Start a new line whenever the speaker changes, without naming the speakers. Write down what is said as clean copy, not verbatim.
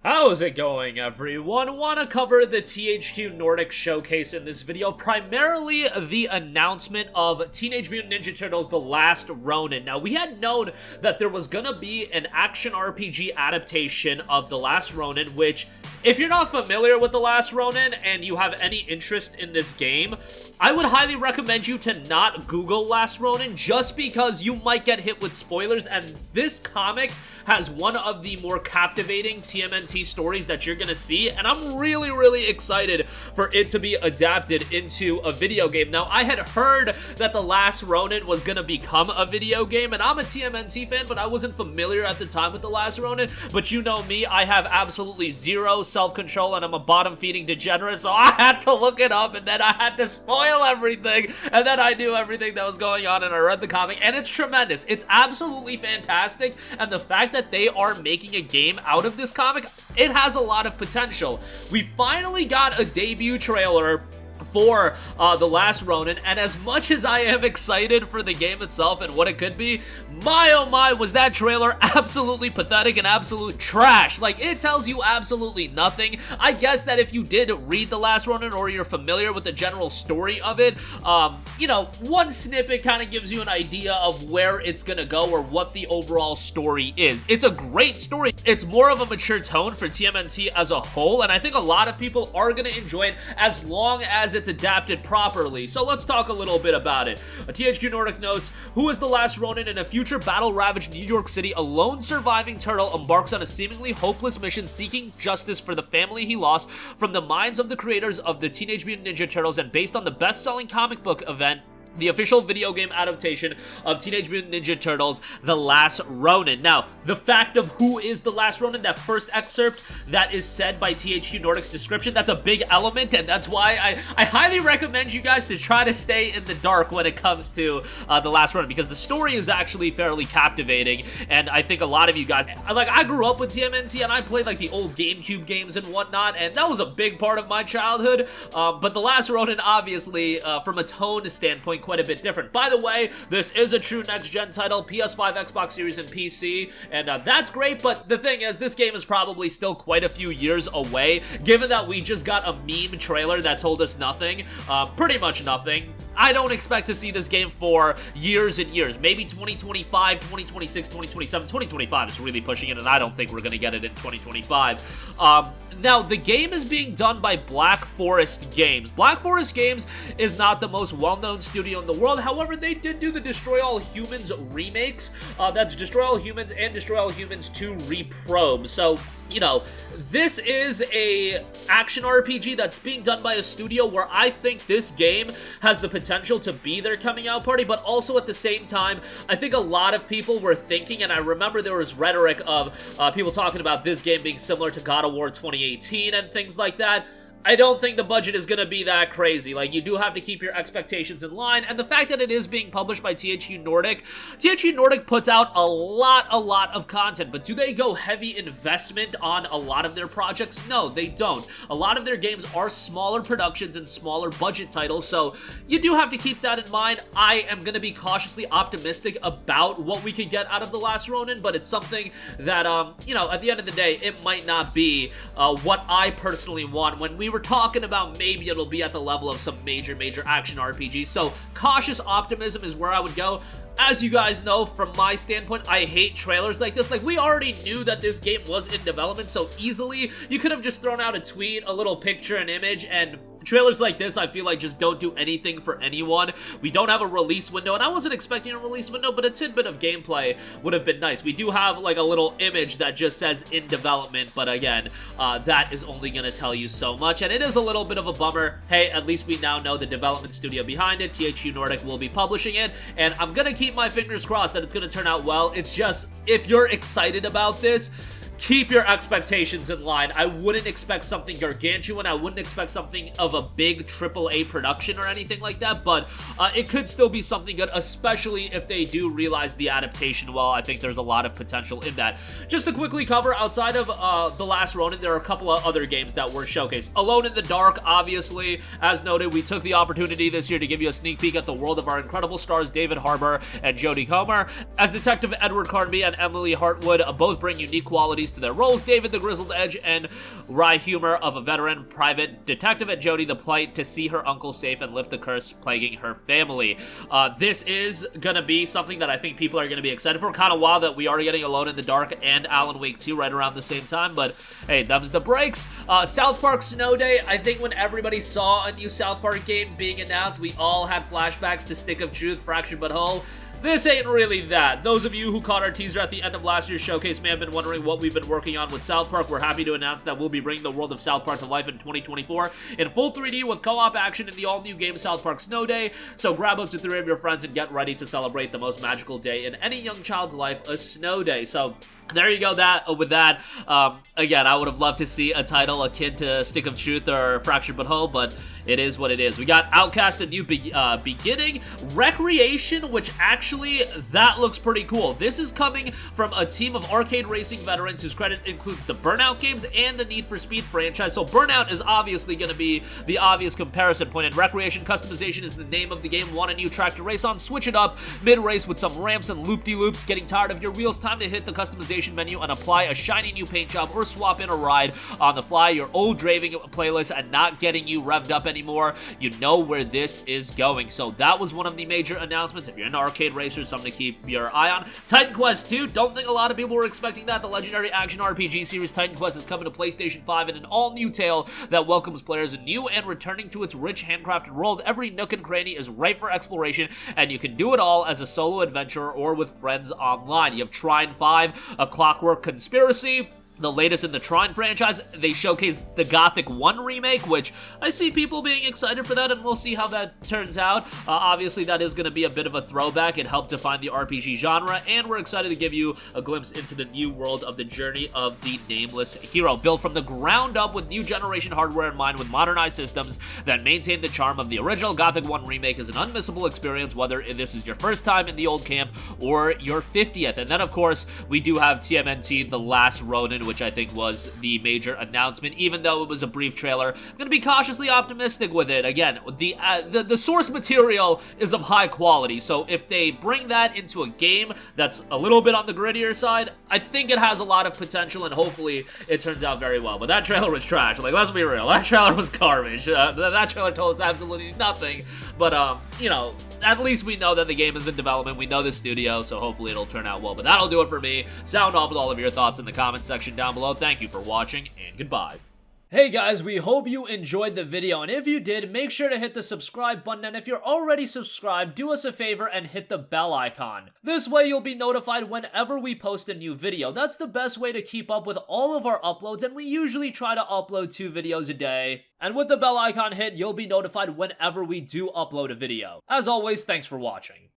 How's it going, everyone? Want to cover the THQ Nordic showcase in this video, primarily the announcement of Teenage Mutant Ninja Turtles: The Last Ronin. Now, we had known that there was gonna be an action RPG adaptation of The Last Ronin, which, if you're not familiar with The Last Ronin and you have any interest in this game, I would highly recommend you to not Google Last Ronin, just because you might get hit with spoilers, and this comic has one of the more captivating TMNT stories that you're gonna see, and I'm really excited for it to be adapted into a video game. Now, I had heard that The Last Ronin was gonna become a video game, and I'm a TMNT fan, but I wasn't familiar at the time with The Last Ronin. But you know me, I have absolutely zero self-control, and I'm a bottom-feeding degenerate, so I had to look it up, and then I had to spoil everything, and then I knew everything that was going on, and I read the comic, and it's tremendous. It's absolutely fantastic, and the fact that they are making a game out of this comic, it has a lot of potential. We finally got a debut trailer for The Last Ronin, and as much as I am excited for the game itself and what it could be, my oh my, was that trailer absolutely pathetic and absolute trash. Like, it tells you absolutely nothing. I guess that if you did read The Last Ronin or you're familiar with the general story of it, you know, one snippet kind of gives you an idea of where it's gonna go or what the overall story is. It's a great story. It's more of a mature tone for TMNT as a whole, and I think a lot of people are gonna enjoy it as long as it's adapted properly. So let's talk a little bit about it. THQ Nordic notes, who is the last Ronin in a future battle-ravaged New York City? A lone surviving turtle embarks on a seemingly hopeless mission seeking justice for the family he lost, from the minds of the creators of the Teenage Mutant Ninja Turtles and based on the best-selling comic book event, the official video game adaptation of Teenage Mutant Ninja Turtles: The Last Ronin. Now, the fact of who is the last Ronin, that first excerpt that is said by THQ Nordic's description, that's a big element, and that's why I highly recommend you guys to try to stay in the dark when it comes to The Last Ronin, because the story is actually fairly captivating, and I think a lot of you guys, like, I grew up with TMNT, and I played, like, the old GameCube games and whatnot, and that was a big part of my childhood, but The Last Ronin, obviously, from a tone standpoint, quite a bit different. By the way, this is a true next-gen title, PS5, Xbox Series, and PC, and that's great, but the thing is, this game is probably still quite a few years away, given that we just got a meme trailer that told us nothing, pretty much nothing. I don't expect to see this game for years and years. Maybe 2025, 2026, 2027. 2025 is really pushing it, and I don't think we're going to get it in 2025. Now, the game is being done by Black Forest Games. Black Forest Games is not the most well-known studio in the world. However, they did do the Destroy All Humans remakes. That's Destroy All Humans and Destroy All Humans 2 Reprobe. So, you know, this is a action RPG that's being done by a studio where I think this game has the potential to be their coming out party, but also at the same time, I think a lot of people were thinking, and I remember there was rhetoric of people talking about this game being similar to God of War 2018 and things like that. I don't think the budget is going to be that crazy. Like, you do have to keep your expectations in line, and the fact that it is being published by THQ Nordic puts out a lot of content, but do they go heavy investment on a lot of their projects? No, they don't. A lot of their games are smaller productions and smaller budget titles, so you do have to keep that in mind. I am going to be cautiously optimistic about what we could get out of The Last Ronin, but it's something that, you know, at the end of the day, it might not be what I personally want. When we were talking about maybe it'll be at the level of some major action RPGs, so cautious optimism is where I would go. As you guys know, from my standpoint, I hate trailers like this. Like, we already knew that this game was in development, so easily you could have just thrown out a tweet, a little picture, an image, and trailers like this, I feel like, just don't do anything for anyone. We don't have a release window, and I wasn't expecting a release window, but a tidbit of gameplay would have been nice. We do have, like, a little image that just says in development, but again, that is only going to tell you so much, and it is a little bit of a bummer. Hey, at least we now know the development studio behind it. THQ Nordic will be publishing it, and I'm going to keep my fingers crossed that it's going to turn out well. It's just, if you're excited about this, keep your expectations in line. I wouldn't expect something gargantuan. I wouldn't expect something of a big AAA production or anything like that, but it could still be something good, especially if they do realize the adaptation well. I think there's a lot of potential in that. Just to quickly cover, outside of The Last Ronin, there are a couple of other games that were showcased. Alone in the Dark, obviously, as noted, we took the opportunity this year to give you a sneak peek at the world of our incredible stars, David Harbour and Jodie Comer. As Detective Edward Carnby and Emily Hartwood both bring unique qualities similarities to their roles. David, the grizzled edge, and wry humor of a veteran private detective, and Jodie, the plight to see her uncle safe and lift the curse plaguing her family. This is gonna be something that I think people are gonna be excited for. Kind of wild that we are getting Alone in the Dark and Alan Wake 2 right around the same time, but hey, them's the breaks. South Park Snow Day, I think when everybody saw a new South Park game being announced, we all had flashbacks to Stick of Truth, Fractured But Whole. This ain't really that. Those of you who caught our teaser at the end of last year's showcase may have been wondering what we've been working on with South Park. We're happy to announce that we'll be bringing the world of South Park to life in 2024 in full 3D with co-op action in the all-new game South Park Snow Day. So grab up to 3 of your friends and get ready to celebrate the most magical day in any young child's life, a snow day. So there you go. With that, again, I would have loved to see a title akin to Stick of Truth or Fractured But Whole, but it is what it is. We got Outcast, a new beginning. Recreation, which actually, that looks pretty cool. This is coming from a team of arcade racing veterans whose credit includes the Burnout games and the Need for Speed franchise. So Burnout is obviously going to be the obvious comparison point, and Recreation customization is the name of the game. Want a new track to race on? Switch it up mid-race with some ramps and loop-de-loops. Getting tired of your wheels? Time to hit the customization menu and apply a shiny new paint job or swap in a ride on the fly. Your old driving playlist and not getting you revved up anymore. You know where this is going. So that was one of the major announcements. If you're into arcade racers, something to keep your eye on. Titan Quest 2, don't think a lot of people were expecting that. The legendary action RPG series Titan Quest is coming to PlayStation 5 in an all-new tale that welcomes players new and returning to its rich handcrafted world. Every nook and cranny is ripe for exploration, and you can do it all as a solo adventurer or with friends online. You have Trine 5, a Clockwork Conspiracy, the latest in the Trine franchise. They showcased the Gothic 1 remake, which I see people being excited for that, and we'll see how that turns out. Obviously, that is going to be a bit of a throwback. It helped define the RPG genre, and we're excited to give you a glimpse into the new world of the journey of the nameless hero. Built from the ground up with new generation hardware in mind with modernized systems that maintain the charm of the original, Gothic 1 remake is an unmissable experience, whether this is your first time in the old camp or your 50th. And then, of course, we do have TMNT, The Last Ronin, which I think was the major announcement, even though it was a brief trailer. I'm going to be cautiously optimistic with it. Again, the source material is of high quality, so if they bring that into a game that's a little bit on the grittier side, I think it has a lot of potential, and hopefully it turns out very well. But that trailer was trash. Like, let's be real. That trailer was garbage. That trailer told us absolutely nothing, but, you know, at least we know that the game is in development. We know the studio, so hopefully it'll turn out well. But that'll do it for me. Sound off with all of your thoughts in the comment section down below. Thank you for watching, and goodbye. Hey guys, we hope you enjoyed the video, and if you did, make sure to hit the subscribe button, and if you're already subscribed, do us a favor and hit the bell icon. This way you'll be notified whenever we post a new video. That's the best way to keep up with all of our uploads, and we usually try to upload 2 videos a day. And with the bell icon hit, you'll be notified whenever we do upload a video. As always, thanks for watching.